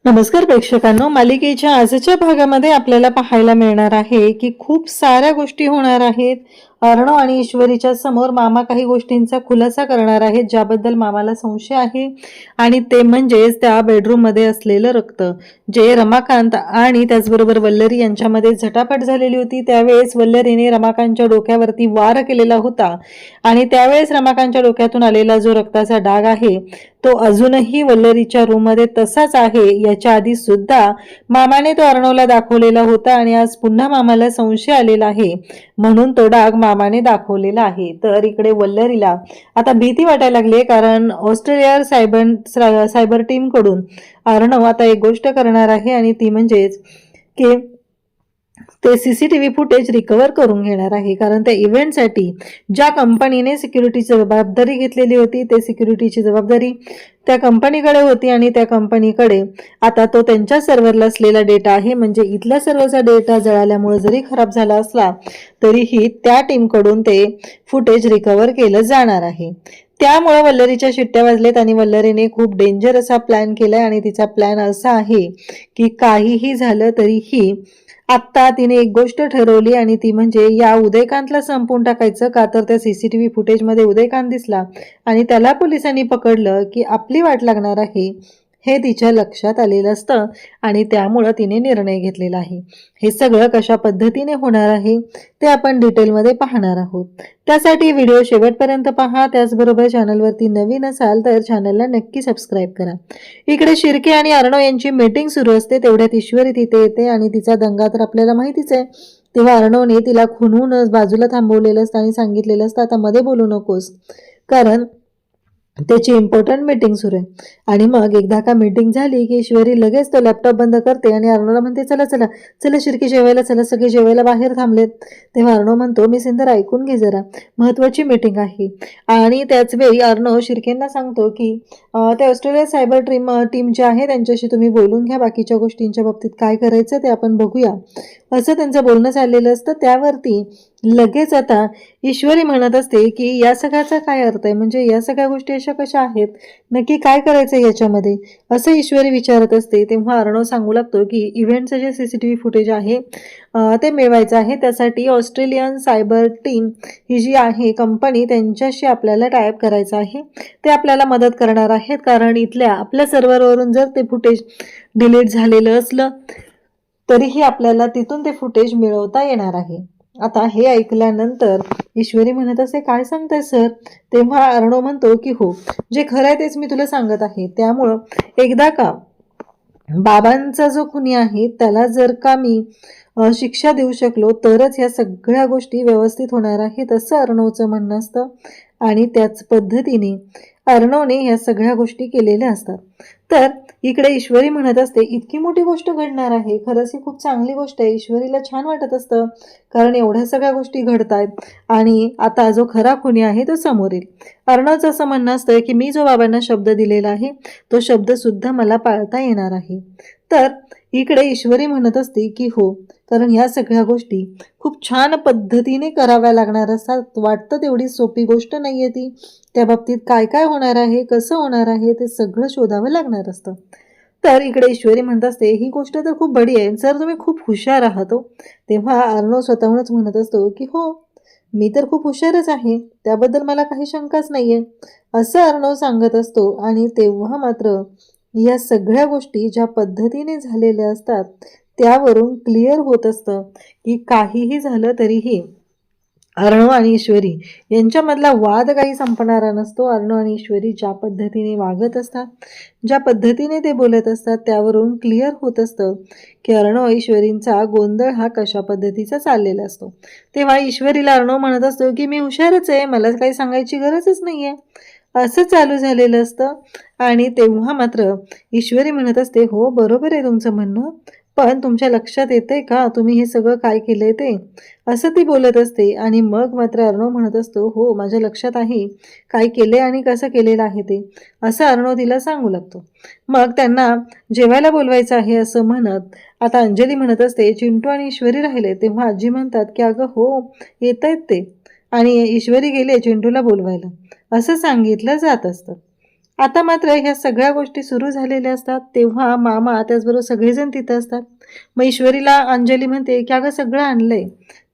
नमस्कार प्रेक्षकांनो, मालिकेच्या आजच्या भागामध्ये आपल्याला पाहायला मिळणार आहे की खूप साऱ्या गोष्टी होणार आहेत. अर्णव आणि ईश्वरीच्या समोर मामा काही गोष्टींचा खुलासा करणार आहेत ज्याबद्दल मामाला संशय आहे, आणि ते म्हणजेच त्या बेडरूम मध्ये असलेलं रक्त जे रमाकांत आणि त्याचबरोबर वल्लरी यांच्यामध्ये झटापट झालेली होती. त्यावेळेस वल्लरीने रमाकांतच्या डोक्यावरती वार केलेला होता आणि त्यावेळेस रमाकांतच्या डोक्यातून आलेला जो रक्ताचा डाग आहे तो अजूनही वल्लरीच्या रूम मध्ये तसाच आहे. याच्या आधी सुद्धा मामाने तो अर्णवला दाखवलेला होता आणि आज पुन्हा मामाला संशय आलेला आहे म्हणून तो डाग मामाने दाखवलेला आहे. तर इकडे वल्लरीला आता भीती वाटायला लागली, कारण ऑस्ट्रेलिया सायबर टीम कडून अर्णव आता एक गोष्ट करणार आहे आणि ती म्हणजेच की ते सीसीटीव्ही फुटेज रिकवर करून घेणार आहे. कारण त्या इव्हेंटसाठी ज्या कंपनीने सिक्युरिटीची जबाबदारी घेतलेली होती ते सिक्युरिटीची जबाबदारी त्या कंपनीकडे होती आणि त्या कंपनीकडे आता तो त्यांच्या सर्व्हरला असलेला डेटा आहे. म्हणजे इथला सर्व्हरचा डेटा जळाल्यामुळे जरी खराब झाला असला तरीही त्या टीमकडून ते फुटेज रिकवर केलं जाणार आहे. त्यामुळे वल्लरीच्या शिट्ट्या वाजलेत आणि वल्लरीने खूप डेंजर असा प्लॅन केलाय आणि तिचा प्लॅन असा आहे की काहीही झालं तरीही आत्ता तिने एक गोष्ट ठरवली आणि ती म्हणजे या उदयकांतला संपवून टाकायचं. का तर त्या सीसीटीव्ही फुटेजमध्ये उदयकांत दिसला आणि त्याला पोलिसांनी पकडलं की आपली वाट लागणार आहे हे तिच्या लक्षात आलेलं असतं आणि त्यामुळं तिने निर्णय घेतलेला आहे. हे सगळं कशा पद्धतीने होणार आहे ते आपण डिटेलमध्ये पाहणार आहोत. त्यासाठी व्हिडिओ शेवटपर्यंत पहा. त्याचबरोबर चॅनलवरती नवीन असाल तर चॅनलला नक्की सबस्क्राईब करा. इकडे शिर्के आणि अर्णव यांची मीटिंग सुरू असते. तेवढ्यात ईश्वरी तिथे येते आणि तिचा दंगा तर आपल्याला माहितीच आहे. तेव्हा अर्णवने तिला खुनवूनच बाजूला थांबवलेलं असतं आणि सांगितलेलं असतं आता मध्ये बोलू नकोस, कारण त्याची इम्पॉर्टंट मीटिंग सुरू आहे. आणि मग एकदा का मीटिंग झाली की ईश्वरी लगेच तो लॅपटॉप बंद करते आणि अर्णवला म्हणते चला चला चला शिर्के जेवायला चला, सगळे जेवायला बाहेर थांबलेत. तेव्हा अर्णव म्हणतो मी सिंदर ऐकून घे जरा, महत्वाची मीटिंग आहे. आणि त्याच वेळी अर्णव शिर्केंना सांगतो की ते ऑस्ट्रेलिया सायबर टीम जे आहे त्यांच्याशी तुम्ही बोलून घ्या, बाकीच्या गोष्टींच्या बाबतीत काय करायचं ते आपण बघूया, असं त्यांचं बोलणं चाललेलं असतं. त्यावरती लगेच आता ईश्वरी म्हणत असते की या सगळ्याचा काय अर्थ आहे, म्हणजे या सगळ्या गोष्टी अशा कशा आहेत, नक्की काय करायचं याच्यामध्ये, असं ईश्वरी विचारत असते. तेव्हा अर्णव सांगू लागतो की इव्हेंटचं जे सीसीटीव्ही फुटेज आहे ते मिळवायचं आहे. त्यासाठी ऑस्ट्रेलियन सायबर टीम ही जी आहे कंपनी त्यांच्याशी आपल्याला टायअप करायचं आहे. ते आपल्याला मदत करणार आहेत, कारण इथल्या आपल्या सर्व्हरवरून जर ते फुटेज डिलीट झालेलं असलं तरीही आपल्याला तिथून ते फुटेज मिळवता येणार आहे. आता हे ऐकल्यानंतर ईश्वरी म्हणत असे काय सांगताय सर. तेव्हा अर्णव म्हणतो की हो, जे खरं आहे तेच मी तुला सांगत आहे. त्यामुळं एकदा का बाबांचा जो खुनी आहे त्याला जर का मी शिक्षा देऊ शकलो तरच ह्या सगळ्या गोष्टी व्यवस्थित होणार आहेत, असं अर्णवचं म्हणणं असतं. आणि त्याच पद्धतीने अर्णवने ह्या सगळ्या गोष्टी केलेल्या असतात. तर इकडे ईश्वरी म्हणत असते इतकी मोठी गोष्ट घडणार आहे, खरंच ही खूप चांगली गोष्ट आहे. ईश्वरीला छान वाटत असतं, कारण एवढ्या सगळ्या गोष्टी घडतायत आणि आता जो खरा खुनी आहे तो समोर येईल. अर्णवचं असं म्हणणं असतं की मी जो बाबांना शब्द दिलेला आहे तो शब्द सुद्धा मला पाळता येणार आहे. तर इकडे ईश्वरी म्हणत असते की हो, कारण ह्या सगळ्या गोष्टी खूप छान पद्धतीने कराव्या लागणार असतात. वाटतं तेवढी सोपी गोष्ट नाहीये ती. त्या बाबतीत काय काय होणार आहे, कसं होणार आहे ते सगळं शोधावं लागणार असतं. तर इकडे ईश्वरी म्हणत असते ही गोष्ट तर खूप बडी आहे सर, तुम्ही खूप हुशार आहात हो. तेव्हा अर्णव स्वतःहूनच म्हणत असतो की हो, मी तर खूप हुशारच आहे, त्याबद्दल मला काही शंकाच नाहीये, असं अर्णव सांगत असतो. आणि तेव्हा मात्र या सगळ्या गोष्टी ज्या पद्धतीने झालेल्या असतात त्यावरून क्लिअर होत असतं की काहीही झालं तरीही अर्णव आणि ईश्वरी यांच्यामधला वाद काही संपणारा नसतो. अर्णव आणि ईश्वरी ज्या पद्धतीने वागत असतात, ज्या पद्धतीने ते बोलत असतात त्यावरून क्लिअर होत असतं की अर्णव ईश्वरींचा गोंधळ हा कशा पद्धतीचा चाललेला असतो. तेव्हा ईश्वरीला अर्णव म्हणत असतो की मी हुशारच आहे, मला काही सांगायची गरजच नाहीये, असं चालू झालेलं असतं. आणि तेव्हा मात्र ईश्वरी म्हणत असते हो बरोबर आहे तुमचं म्हणणं, पण तुमच्या लक्षात येते का तुम्ही हे सगळं काय केलंय ते, असं ती बोलत असते. आणि मग मात्र अर्णव म्हणत असतो हो माझ्या लक्षात आहे काय केले आणि कसं केलेलं आहे ते, असं अर्णव तिला सांगू लागतो. मग त्यांना जेवायला बोलवायचं आहे असं म्हणत आता अंजली म्हणत असते चिंटू आणि ईश्वरी राहिले. तेव्हा आजी म्हणतात की अगं हो येत आहेत ते, आणि ईश्वरी गेले चिंटूला बोलवायला, असं सांगितलं जात असतं. आता मात्र ह्या सगळ्या गोष्टी सुरू झालेल्या असतात. तेव्हा मामा त्याचबरोबर सगळेजण तिथं असतात. मग ईश्वरीला अंजली म्हणते की अगं सगळं आणलंय.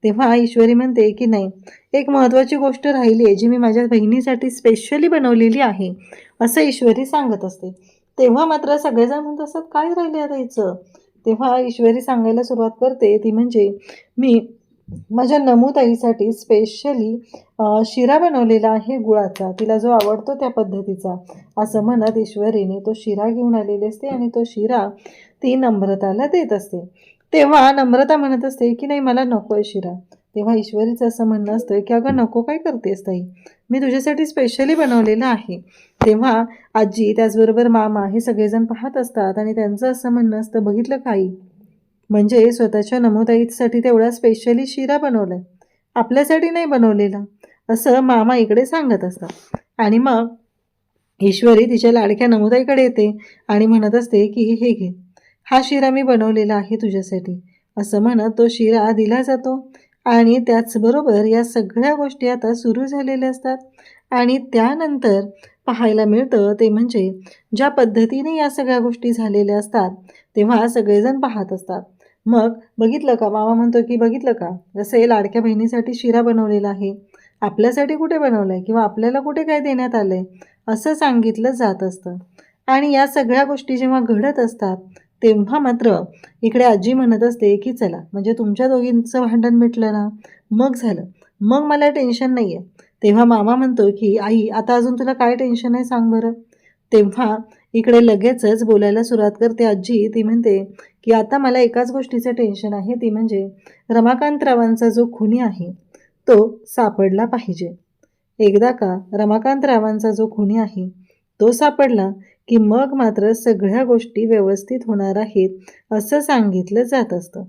तेव्हा ईश्वरी म्हणते की नाही, एक महत्त्वाची गोष्ट राहिली आहे जी मी माझ्या बहिणीसाठी स्पेशली बनवलेली आहे, असं ईश्वरी सांगत असते. तेव्हा मात्र सगळेजण म्हणत असतात काय राहिले आता हिचं. तेव्हा ईश्वरी सांगायला सुरुवात करते ती म्हणजे मी माझ्या नमूताईसाठी स्पेशली शिरा बनवलेला आहे गुळाचा, तिला जो आवडतो त्या पद्धतीचा, असं म्हणत ईश्वरीने तो शिरा घेऊन आलेली असते आणि तो शिरा ती नम्रताला देत असते. तेव्हा नम्रता म्हणत असते की नाही मला नको आहे शिरा. तेव्हा ईश्वरीचं असं म्हणणं असतं की अगं नको काय करतेस ताई, मी तुझ्यासाठी स्पेशली बनवलेलं आहे. तेव्हा आजी त्याचबरोबर मामा हे सगळेजण पाहत असतात आणि त्यांचं असं म्हणणं असतं बघितलं काही, म्हणजे स्वतःच्या नमोताईसाठी तेवढा स्पेशली शिरा बनवलाय, आपल्यासाठी नाही बनवलेला, असं मामा इकडे सांगत असतात. आणि मग ईश्वरी तिच्या लाडक्या नमोताईकडे येते आणि म्हणत असते की हे घे, हा शिरा मी बनवलेला आहे तुझ्यासाठी, असं म्हणत तो शिरा दिला जातो. आणि त्याचबरोबर या सगळ्या गोष्टी आता सुरू झालेल्या असतात. आणि त्यानंतर पाहायला मिळतं ते म्हणजे ज्या पद्धतीने या सगळ्या गोष्टी झालेल्या असतात तेव्हा सगळेजण पाहत असतात. मग बघितलं का, मामा म्हणतो की बघितलं का, जसं हे लाडक्या बहिणीसाठी शिरा बनवलेला आहे, आपल्यासाठी कुठे बनवलं आहे किंवा आपल्याला कुठे काय देण्यात आलं आहे, असं सांगितलं जात असतं. आणि या सगळ्या गोष्टी जेव्हा घडत असतात तेव्हा मात्र इकडे आजी म्हणत असते की चला म्हणजे तुमच्या दोघींचं भांडण मिटलं ना, मग झालं, मग मला टेन्शन नाही आहे. तेव्हा मामा म्हणतो की आई आता अजून तुला काय टेन्शन आहे सांग बरं. तेव्हा इकडे लगेचच बोलायला सुरुवात करते आजी, ती म्हणते की आता मला एकाच गोष्टीचं टेन्शन आहे, ती म्हणजे रमाकांतरावांचा जो खुनी आहे तो सापडला पाहिजे. एकदा का रमाकांतरावांचा जो खुनी आहे तो सापडला की मग मात्र सगळ्या गोष्टी व्यवस्थित होणार आहेत असं सांगितलं जात असतं.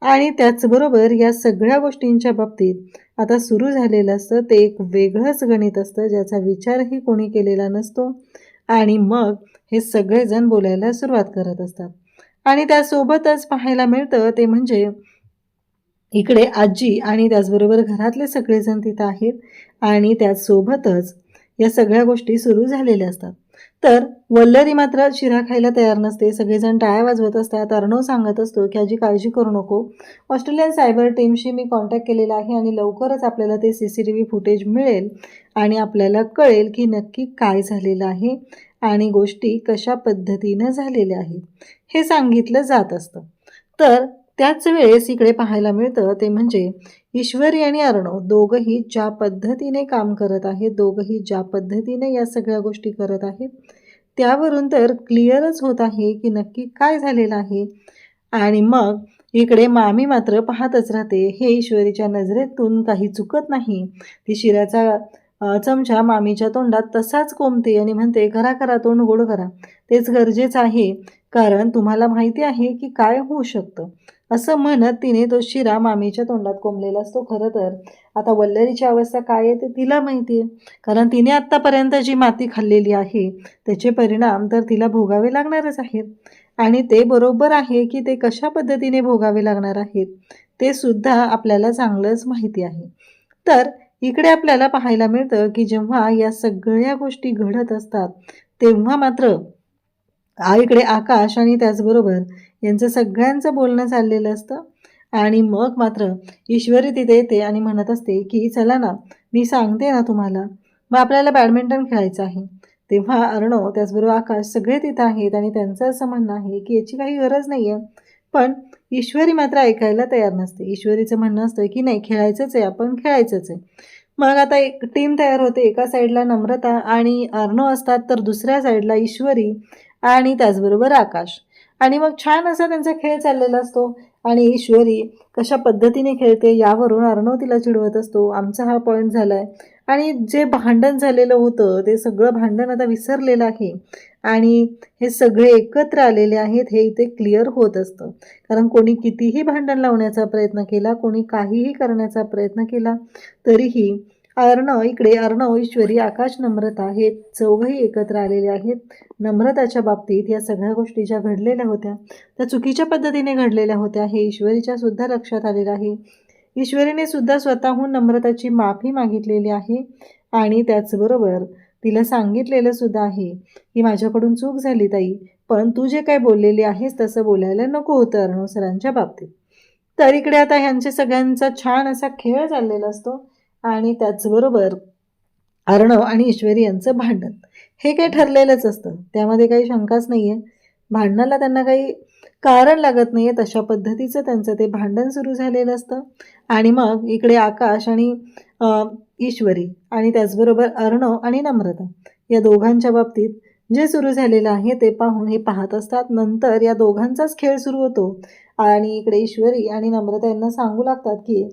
आणि त्याचबरोबर या सगळ्या गोष्टींच्या बाबतीत आता सुरू झालेलं असतं ते एक वेगळंच गणित असतं ज्याचा विचारही कोणी केलेला नसतो. आणि मग हे सगळेजण बोलायला सुरुवात करत असतात. आणि त्यासोबतच पाहायला मिळतं ते म्हणजे इकडे आजी आणि त्याचबरोबर घरातले सगळेजण तिथं आहेत आणि त्याचसोबतच या सगळ्या गोष्टी सुरू झालेल्या असतात. तर वल्लरी मात्र शिरा खायला तयार नसते. सगळेजण टाळ्या वाजवत असतात. अर्णव सांगत असतो की आजी काळजी करू नको, ऑस्ट्रेलियन सायबर टीमशी मी कॉन्टॅक्ट केलेला आहे आणि लवकरच आपल्याला ते CCTV फुटेज मिळेल आणि आपल्याला कळेल की नक्की काय झालेलं आहे आणि गोष्टी कशा पद्धतीनं झालेल्या आहेत हे सांगितलं जात असतं. तर त्याच वेळेस इकडे पाहायला मिळतं ते म्हणजे ईश्वरी आणि अर्णव दोघंही ज्या पद्धतीने काम करत आहेत, दोघंही ज्या पद्धतीने या सगळ्या गोष्टी करत आहेत त्यावरून तर क्लिअरच होत आहे की नक्की काय झालेलं आहे. आणि मग इकडे मामी मात्र पाहतच राहते. हे ईश्वरीच्या नजरेतून काही चुकत नाही. ती शिऱ्याचा चमचा मामीच्या तोंडात तसाच कोंबते आणि म्हणते करा करा तोंड गोड करा, तेच गरजेचं आहे, कारण तुम्हाला माहिती आहे की काय होऊ शकतं, असं म्हणत तिने तो शिरा मामीच्या तोंडात कोंबलेला असतो. खरं तर आता वल्लरीची अवस्था काय आहे ते तिला माहिती आहे, कारण तिने आत्तापर्यंत जी माती खाल्लेली आहे त्याचे परिणाम तर तिला भोगावे लागणारच आहेत. आणि ते बरोबर आहे की ते कशा पद्धतीने भोगावे लागणार आहेत ते सुद्धा आपल्याला चांगलंच माहिती आहे. तर इकडे आपल्याला पाहायला मिळतं की जेव्हा या सगळ्या गोष्टी घडत असतात तेव्हा मात्र इकडे आकाश आणि त्याचबरोबर यांचं सगळ्यांचं बोलणं चाललेलं असतं. आणि मग मात्र ईश्वरी तिथे येते आणि म्हणत असते की चला ना, मी सांगते ना तुम्हाला, मग आपल्याला बॅडमिंटन खेळायचं आहे. तेव्हा अर्णव त्याचबरोबर आकाश सगळे तिथं आहेत आणि त्यांचं असं म्हणणं आहे की याची काही गरज नाही आहे. पण ईश्वरी मात्र ऐकायला तयार नसते. ईश्वरीचं म्हणणं असतं की नाही खेळायचंच आहे, आपण खेळायचंच आहे. मग आता एक टीम तयार होते. एका साईडला नम्रता आणि अर्णव असतात तर दुसऱ्या साईडला ईश्वरी आणि त्याचबरोबर आकाश. आणि मग छान असा त्यांचा खेळ चाललेला असतो. आणि ईश्वरी कशा पद्धतीने खेळते यावरून अर्णव तिला चिडवत असतो, आमचा हा पॉईंट झाला आहे. आणि जे भांडण झालेलं होतं ते सगळं भांडण आता विसरलेलं आहे आणि हे सगळे एकत्र आलेले आहेत हे इथे क्लिअर होत असतं. कारण कोणी कितीही भांडण लावण्याचा प्रयत्न केला, कोणी काहीही करण्याचा प्रयत्न केला तरीही अर्णव, ईश्वरी, आकाश, नम्रता हे चौघही एकत्र आलेले आहेत. नम्रताच्या बाबतीत या सगळ्या गोष्टी ज्या घडलेल्या होत्या त्या चुकीच्या पद्धतीने घडलेल्या होत्या हे ईश्वरीच्या सुद्धा लक्षात आलेलं आहे. ईश्वरीने सुद्धा स्वतःहून नम्रताची माफी मागितलेली आहे. आणि त्याचबरोबर तिला सांगितलेलं सुद्धा आहे की माझ्याकडून चूक झाली ताई, पण तू जे काय बोललेली आहेस तसं बोलायला नको होतं अर्णव सरांच्या बाबतीत. तर इकडे आता ह्यांच्या सगळ्यांचा छान असा खेळ चाललेला असतो आणि त्याचबरोबर अर्णव आणि ईश्वरी यांचं भांडण हे काही ठरलेलंच असतं, त्यामध्ये काही शंकाच नाही आहे. भांडणाला त्यांना काही कारण लागत नाही आहे, तशा पद्धतीचं त्यांचं ते भांडण सुरू झालेलं असतं. आणि मग इकडे आकाश आणि ईश्वरी आणि त्याचबरोबर अर्णव आणि नम्रता या दोघांच्या बाबतीत जे सुरू झालेलं आहे ते पाहून हे पाहत असतात. नंतर या दोघांचाच खेळ सुरू होतो आणि इकडे ईश्वरी आणि नम्रता यांना सांगू लागतात की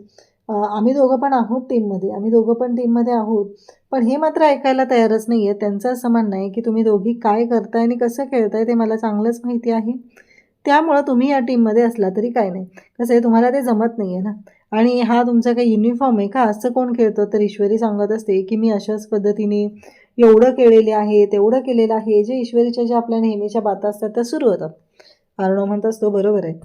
आम्ही दोघं पण आहोत टीममध्ये, आम्ही दोघं पण टीममध्ये आहोत. पण हे मात्र ऐकायला तयारच नाही आहे. त्यांचं असं म्हणणं आहे की तुम्ही दोघी काय करताय आणि कसं खेळताय ते मला चांगलंच माहिती आहे, त्यामुळं तुम्ही या टीममध्ये असला तरी काय नाही. कसं आहे, तुम्हाला ते जमत नाही आहे ना. आणि हा तुमचा काही युनिफॉर्म आहे का, असं कोण खेळतं? तर ईश्वरी सांगत असते की मी अशाच पद्धतीने एवढं केलेले आहे, तेवढं केलेलं आहे. जे ईश्वरीच्या ज्या आपल्या नेहमीच्या बाता असतात त्या सुरू होतात. अर्णव म्हणत असतो बरोबर आहे.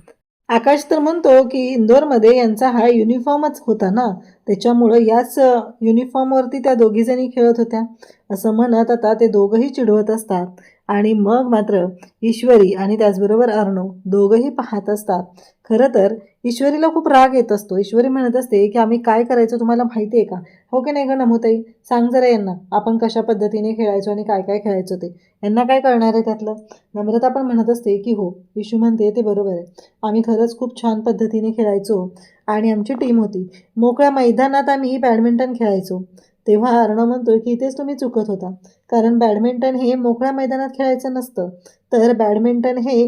आकाश तर म्हणतो की इंदोरमध्ये यांचा हा युनिफॉर्मच होता ना, त्याच्यामुळं याच युनिफॉर्मवरती त्या दोघीजणी खेळत होत्या असं म्हणत आता ते दोघंही चिडवत असतात. आणि मग मात्र ईश्वरी आणि त्याचबरोबर अर्णव दोघंही पाहत असतात. खरं तर ईश्वरीला खूप राग येत असतो. ईश्वरी म्हणत असते की आम्ही काय करायचं तुम्हाला माहिती आहे का? हो की नाही गं नमुताई, सांग जरा यांना आपण कशा पद्धतीने खेळायचो आणि काय काय खेळायचो ते, यांना काय कळणार आहे त्यातलं. नम्रता पण म्हणत असते की हो, ईशू म्हणते ते बरोबर आहे, आम्ही खरंच खूप छान पद्धतीने खेळायचो आणि आमची टीम होती. मोकळ्या मैदानात आम्ही बॅडमिंटन खेळायचो. तेव्हा अर्णव म्हणतो की इथेच तुम्ही चुकत होता, कारण बॅडमिंटन हे मोकळ्या मैदानात खेळायचं नसतं, तर बॅडमिंटन हे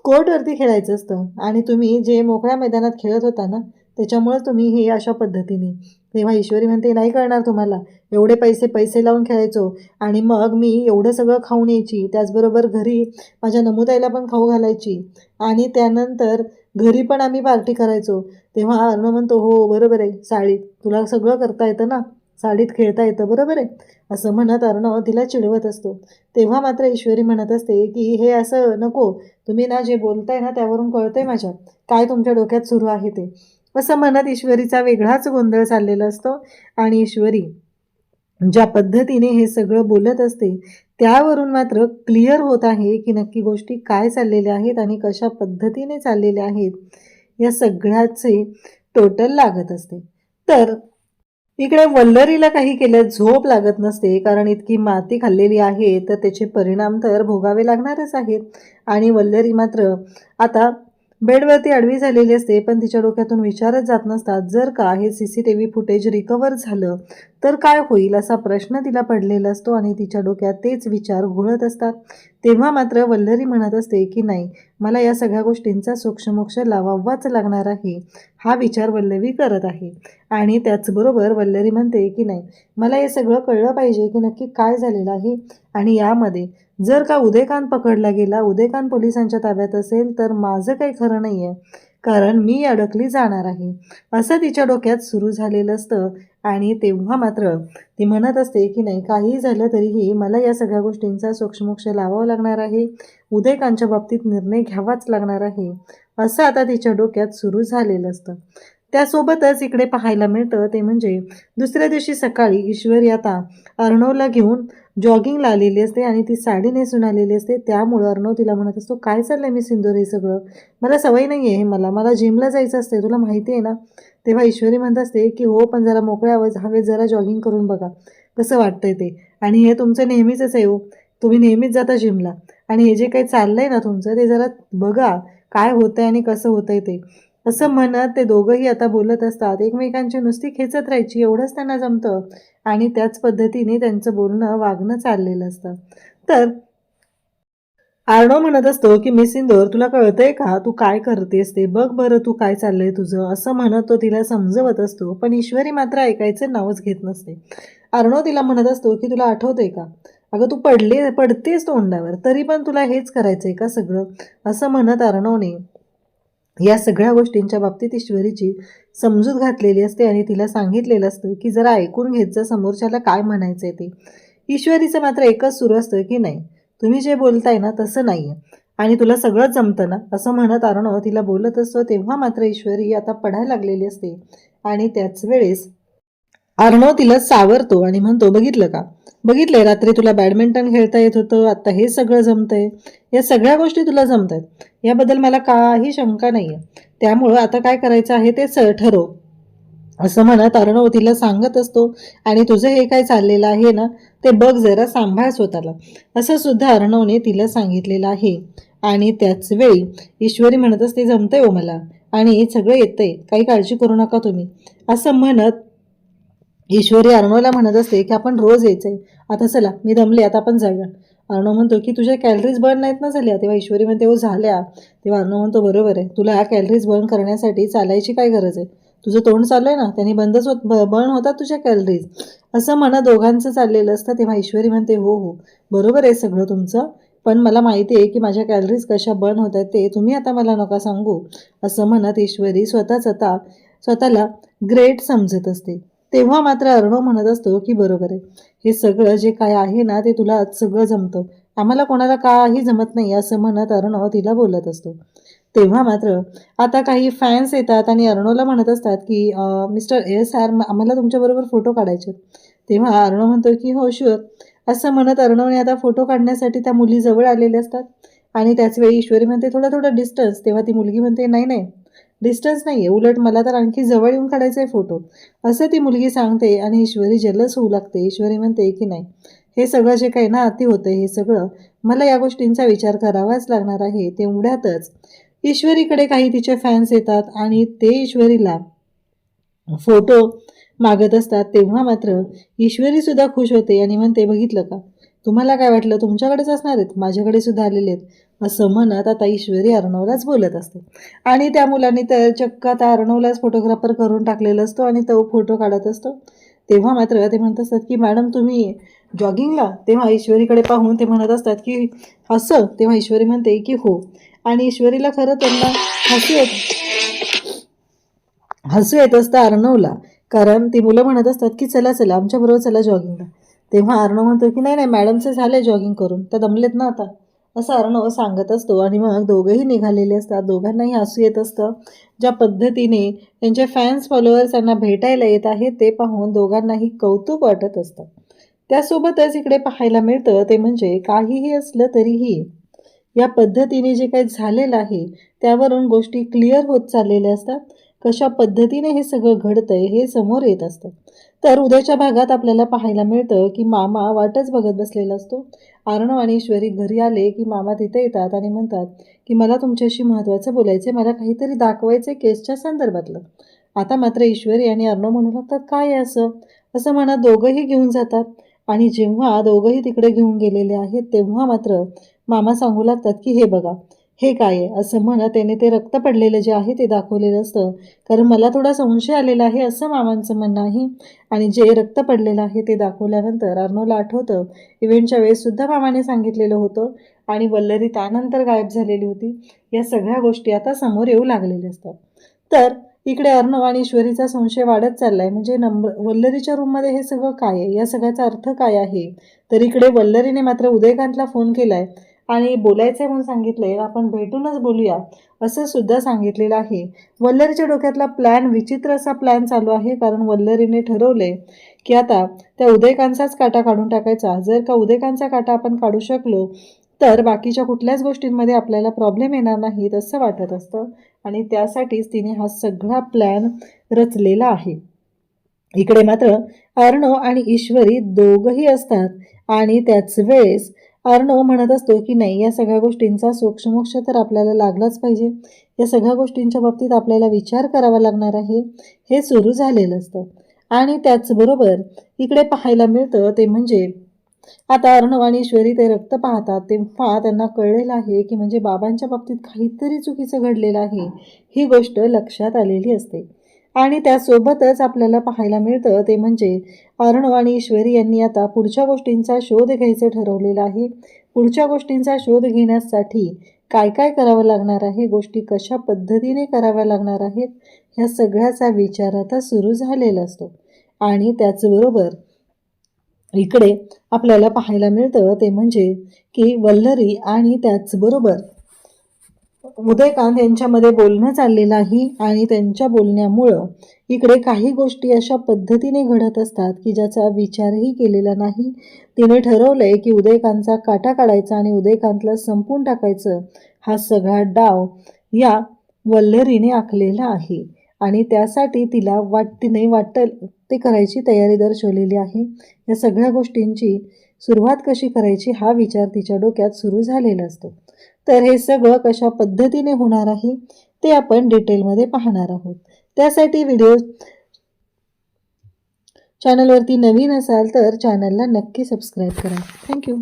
कोर्टवरती खेळायचं असतं आणि तुम्ही जे मोकळ्या मैदानात खेळत होता ना, त्याच्यामुळं तुम्ही हे अशा पद्धतीने. तेव्हा ईश्वरी म्हणते नाही कळणार तुम्हाला, एवढे पैसे लावून खेळायचो आणि मग मी एवढं सगळं खाऊन यायची, त्याचबरोबर घरी माझ्या नमुताईला पण खाऊ घालायची आणि त्यानंतर घरी पण आम्ही पार्टी करायचो. तेव्हा अर्णव म्हणतो हो बरोबर आहे, साडीत तुला सगळं करता येतं ना, साडीत खेळता येतं बरोबर आहे, असं म्हणत अर्णव तिला चिडवत असतो. तेव्हा मात्र ईश्वरी म्हणत असते की हे असं नको, तुम्ही ना जे बोलताय ना त्यावरून कळतंय माझ्या काय तुमच्या डोक्यात सुरू आहे ते, असं म्हणत ईश्वरीचा वेगळाच गोंधळ चाललेला असतो. आणि ईश्वरी ज्या पद्धतीने हे सगळं बोलत असते त्यावरून मात्र क्लिअर होत आहे की नक्की गोष्टी काय चाललेल्या आहेत आणि कशा पद्धतीने चाललेल्या आहेत, या सगळ्याचे टोटल लागत असते. तर इकडे वल्लरीला काही केलं झोप लागत नसते, कारण इतकी माती खाल्लेली आहे तर त्याचे परिणाम तर भोगावे लागणारच आहेत. आणि वल्लरी मात्र आता बेडवरती आडवी झालेली असते, पण तिच्या डोक्यातून विचारच जात नसतात जर का हे CCTV फुटेज रिकवर झालं तर काय होईल असा प्रश्न तिला पडलेला असतो आणि तिच्या डोक्यात तेच विचार घोळत असतात. तेव्हा मात्र वल्लरी म्हणत असते की नाही, मला या सगळ्या गोष्टींचा सोक्षमोक्ष लावावाच लागणार आहे, हा विचार वल्लवी करत आहे. आणि त्याचबरोबर वल्लरी म्हणते की नाही, मला हे सगळं कळलं पाहिजे की नक्की काय झालेलं आहे आणि यामध्ये जर का उदयकांत पकडला गेला, उदयकांत पोलिसांच्या ताब्यात असेल तर माझं काही खरं नाही आहे, कारण मी अडकली जाणार आहे, असं तिच्या डोक्यात सुरू झालेलं असतं. आणि तेव्हा मात्र ती म्हणत असते की नाही, काही झालं तरीही मला या सगळ्या गोष्टींचा सोक्षमोक्ष लावावा लागणार आहे, उदयकांतच्या बाबतीत निर्णय घ्यावाच लागणार आहे, असं आता तिच्या डोक्यात सुरू झालेलं असतं. त्यासोबतच इकडे पाहायला मिळतं ते म्हणजे दुसऱ्या दिवशी सकाळी ईश्वरी आता अर्णवला घेऊन जॉगिंगला आलेली असते आणि ती साडी नेसून आलेली असते. त्यामुळं अर्णव तिला म्हणत असतो काय चाललंय मी सिंदूर, हे सगळं मला सवय नाही आहे, हे मला जिमला जायचं असते, तुला माहिती आहे ना. तेव्हा ईश्वरी म्हणत असते की हो, पण जरा मोकळ्या हवेत जरा जॉगिंग करून बघा कसं वाटतंय ते, आणि हे तुमचं नेहमीच आहे हो, तुम्ही नेहमीच जाता जिमला आणि हे जे काही चाललंय ना तुमचं ते जरा बघा काय होतंय आणि कसं होतंय ते, असं म्हणत ते दोघंही आता बोलत असतात. एकमेकांची नुसती खेचत राहायची एवढंच त्यांना जमतं आणि त्याच पद्धतीने त्यांचं बोलणं वागणं चाललेलं असतं. तर अर्णव म्हणत असतो की मिस इंदोर, तुला कळतंय का तू काय करतेस ते, बघ बरं तू काय चाललंय तुझं, असं म्हणत तो तिला समजवत असतो. पण ईश्वरी मात्र ऐकायचं नावच घेत नसते. अर्णव तिला म्हणत असतो की तुला आठवतंय का, अगं तू पडतेस तोंडावर तरी पण तुला हेच करायचंय का सगळं, असं म्हणत अर्णवने या सगळ्या गोष्टींच्या बाबतीत ईश्वरीची समजूत घातलेली असते आणि तिला सांगितलेलं असतं की जरा ऐकून घेत जा समोरच्याला काय म्हणायचंय ते. ईश्वरीचं मात्र एकच सुरू असतं की नाही, तुम्ही जे बोलताय ना तसं नाही आहे आणि तुला सगळंच जमतं ना, असं म्हणत अर्णव तिला बोलत असतो. तेव्हा मात्र ईश्वरी आता पडायला लागलेली असते आणि त्याच वेळेस अर्णव तिला सावरतो आणि म्हणतो, बघितलं का, बघितलंय, रात्री तुला बॅडमिंटन खेळता येत होतं, आता हे सगळं जमतंय, या सगळ्या गोष्टी तुला जमतायत, याबद्दल मला काही शंका नाहीये. त्यामुळं आता काय करायचं आहे ते ठरव, असं म्हणत अर्णव तिला सांगत असतो. आणि तुझं हे काय चाललेलं आहे ना, ते बघ जरा, सांभाळ स्वतःला, असं सुद्धा अर्णवने तिला सांगितलेलं आहे. आणि त्याच वेळी ईश्वरी म्हणत असते, जमतंय हो मला, आणि सगळं येतंय, काही काळजी करू नका तुम्ही, असं म्हणत ईश्वरी अर्णवला म्हणत असते की आपण रोज यायचंय, आता चला मी दमले, आता आपण जाऊया. अर्णव म्हणतो की तुझ्या कॅलरीज बर्न नाहीत ना झाल्या. तेव्हा ईश्वरी म्हणते हो झाल्या. तेव्हा अर्णव म्हणतो बरोबर आहे, तुला ह्या कॅलरीज बर्न करण्यासाठी चालायची काय गरज आहे, तुझं तोंड चालू आहे ना, त्यांनी बंदच बर्न होतात तुझ्या कॅलरीज, असं म्हणत दोघांचं चाललेलं असतं. तेव्हा ईश्वरी म्हणते हो हो बरोबर आहे सगळं तुमचं, पण मला माहिती आहे की माझ्या कॅलरीज कशा बर्न होत आहेत ते तुम्ही आता मला नका सांगू, असं म्हणत ईश्वरी स्वतःला ग्रेट समजत असते. तेव्हा मात्र अर्णव म्हणत असतो की बरोबर आहे, हे सगळं जे काय आहे ना ते तुला सगळं जमतं, आम्हाला कोणाला काही जमत नाही, असं म्हणत अर्णव तिला बोलत असतो. तेव्हा मात्र आता काही फॅन्स येतात आणि अर्णवला म्हणत असतात की मिस्टर एस आर, आम्हाला तुमच्याबरोबर फोटो काढायचे. तेव्हा अर्णव म्हणतो की हो शुअर, असं म्हणत अर्णवने आता फोटो काढण्यासाठी त्या मुली जवळ आलेले असतात. आणि त्याचवेळी ईश्वरी म्हणते थोडा डिस्टन्स. तेव्हा ती मुलगी म्हणते नाही नाही, डिस्टन्स नाही आहे, उलट मला तर आणखी जवळ येऊन काढायचा आहे फोटो, असं ती मुलगी सांगते. आणि ईश्वरी जलस होऊ लागते. ईश्वरी म्हणते की नाही, हे सगळं जे काही ना अति होतं, हे सगळं मला या गोष्टींचा विचार करावाच लागणार आहे. तेवढ्यातच ईश्वरीकडे काही तिचे फॅन्स येतात आणि ते ईश्वरीला फोटो मागत असतात. तेव्हा मात्र ईश्वरी सुद्धा खुश होते आणि म्हणते बघितलं का, तुम्हाला काय वाटलं तुमच्याकडेच असणार आहेत, माझ्याकडे सुद्धा आलेले आहेत, असं म्हणत आता ईश्वरी अर्णवलाच बोलत असते. आणि त्या मुलांनी तर चक्क आता अर्णवलाच फोटोग्राफर करून टाकलेला असतो आणि तो फोटो काढत असतो. तेव्हा मात्र ते म्हणत असतात की मॅडम तुम्ही जॉगिंगला. तेव्हा ईश्वरीकडे पाहून ते म्हणत असतात की असं. तेव्हा ईश्वरी म्हणते की हो. आणि ईश्वरीला खरं त्यांना हसू येत असतं अर्णवला, कारण ती मुलं म्हणत असतात की चला चला आमच्याबरोबर चला जॉगिंगला. तेव्हा अर्णव म्हणतो की नाही नाही मॅडमचं झालंय जॉगिंग करून, त्या दमलेत ना आता, असं अर्णव सांगत असतो. आणि मग दोघंही निघालेले असतात. दोघांनाही हसू येत असतं. ज्या पद्धतीने त्यांचे फॅन्स फॉलोअर्स त्यांना भेटायला येत आहेत ते पाहून दोघांनाही कौतुक वाटत असतं. त्यासोबतच इकडे पाहायला मिळतं ते म्हणजे काहीही असलं तरीही या पद्धतीने जे काही झालेलं आहे त्यावरून गोष्टी क्लिअर होत चाललेल्या असतात. कशा पद्धतीने हे सगळं घडतंय हे समोर येत असतं. तर उद्याच्या भागात आपल्याला पाहायला मिळतं की मामा वाटच बघत बसलेला असतो. अर्णव आणि ईश्वरी घरी आले की मामा तिथे येतात आणि म्हणतात की मला तुमच्याशी महत्त्वाचं बोलायचं, मला काहीतरी दाखवायचं केसच्या संदर्भातलं. आता मात्र ईश्वरी आणि अर्णव म्हणू लागतात काय आहे असं, असं म्हणत दोघंही घेऊन जातात. आणि जेव्हा दोघंही तिकडे घेऊन गेलेले आहेत तेव्हा मात्र मामा सांगू लागतात की हे बघा, हे काय आहे, असं म्हणत त्याने ते रक्त पडलेलं जे आहे ते दाखवलेलं असतं. कारण मला थोडा संशय आलेला आहे असं मामांचं म्हणणं आहे. आणि जे रक्त पडलेलं आहे ते दाखवल्यानंतर अर्णवला आठवतं इव्हेंटच्या वेळेस सुद्धा मामाने सांगितलेलं होतं आणि वल्लरी त्यानंतर गायब झालेली होती. या सगळ्या गोष्टी आता समोर येऊ लागलेल्या असतात. तर इकडे अर्णव आणि ईश्वरीचा संशय वाढत चाललाय, म्हणजे वल्लरीच्या रूममध्ये हे सगळं काय आहे, या सगळ्याचा अर्थ काय आहे. तर इकडे वल्लरीने मात्र उदयकांतला फोन केलाय आणि बोलायचंय म्हणून सांगितलंय, आपण भेटूनच बोलूया असं सुद्धा सांगितलेलं आहे. वल्लरीच्या डोक्यातला प्लॅन विचित्र असा प्लॅन चालू आहे, कारण वल्लरीने ठरवलंय की आता त्या उदयकांचाच काटा काढून टाकायचा. जर का उदयकांचा काटा आपण काढू शकलो तर बाकीच्या कुठल्याच गोष्टींमध्ये आपल्याला प्रॉब्लेम येणार नाहीत असं वाटत असतं. आणि त्यासाठीच तिने हा सगळा प्लॅन रचलेला आहे. इकडे मात्र अर्णव आणि ईश्वरी दोघंही असतात. आणि त्याच वेळेस अर्णव म्हणत असतो की नाही, या सगळ्या गोष्टींचा सोक्षमोक्ष तर आपल्याला लागलाच पाहिजे, या सगळ्या गोष्टींच्या बाबतीत आपल्याला विचार करावा लागणार आहे, हे सुरू झालेलं असतं. आणि त्याचबरोबर इकडे पाहायला मिळतं ते म्हणजे आता अर्णव आणि ईश्वरी ते रक्त पाहतात तेव्हा त्यांना कळलेलं आहे की म्हणजे बाबांच्या बाबतीत काहीतरी चुकीचं घडलेलं आहे, ही गोष्ट लक्षात आलेली असते. आणि त्यासोबतच आपल्याला पाहायला मिळतं ते म्हणजे अर्णव आणि ईश्वरी यांनी आता पुढच्या गोष्टींचा शोध घ्यायचं ठरवलेलं आहे. पुढच्या गोष्टींचा शोध घेण्यासाठी काय काय करावं लागणार आहे, गोष्टी कशा पद्धतीने कराव्या लागणार आहेत, ह्या सगळ्याचा विचार आता सुरू झालेला असतो. आणि त्याचबरोबर इकडे आपल्याला पाहायला मिळतं ते म्हणजे की वल्लरी आणि त्याचबरोबर उदयकांत यांच्यामध्ये बोलणं चाललेलं आहे आणि त्यांच्या बोलण्यामुळं इकडे काही गोष्टी अशा पद्धतीने घडत असतात की ज्याचा विचारही केलेला नाही. तिने ठरवलंय की उदयकांतचा काटा काढायचा आणि उदयकांतला संपून टाकायचं. हा सगळा डाव या वल्लरीने आखलेला आहे आणि त्यासाठी तिने वाटेल ते करायची तयारी दर्शवलेली आहे. या सगळ्या गोष्टींची सुरुवात कशी करायची हा विचार तिच्या डोक्यात सुरू झालेला असतो. तर हे सगळं कशा पद्धतीने होणार आहे ते आपण डिटेलमध्ये पाहणार आहोत. त्यासाठी व्हिडिओ चॅनलवरती नवीन असाल तर चॅनलला नक्की सबस्क्राईब करा. थँक्यू.